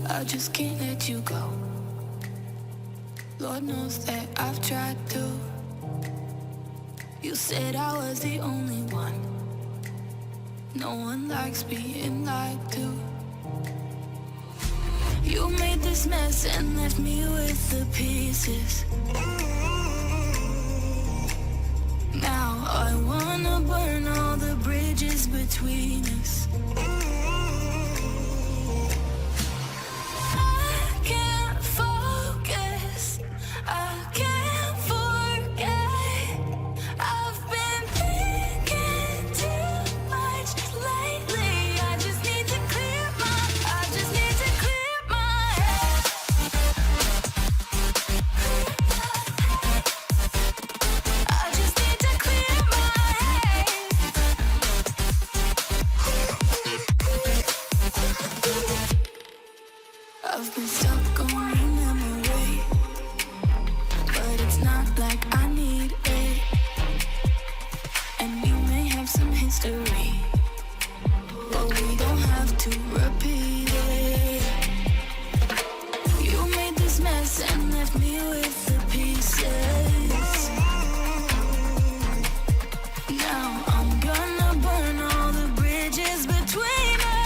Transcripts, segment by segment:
I just can't let you go. Lord knows that I've tried to. You said I was the only one. No one likes being lied to. You made this mess and left me with the pieces. Now I wanna burn all the bridges between us. I've been stuck on your memory, but it's not like I need it. And we may have some history, but we don't have to repeat it. You made this mess and left me with the pieces. Now I'm gonna burn all the bridges between us.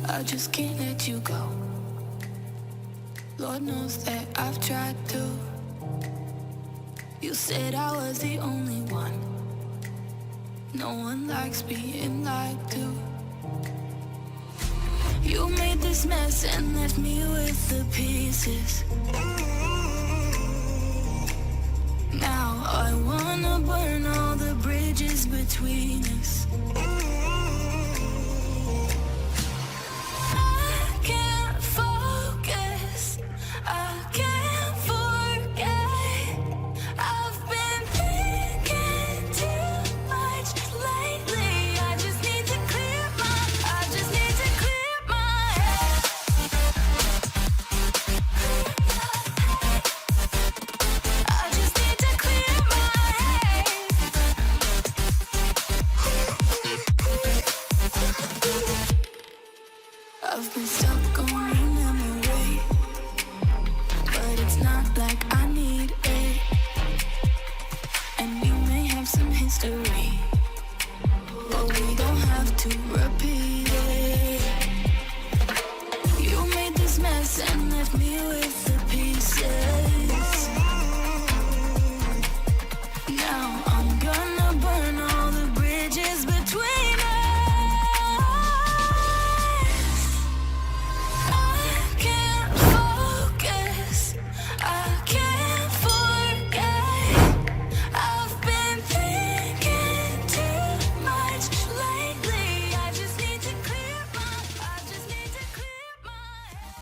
I just can't let you go. Lord knows that I've tried to. You said I was the only one. No one likes being lied to. You made this mess and left me with the pieces. Now I wanna burn all the bridges between us. I've been stuck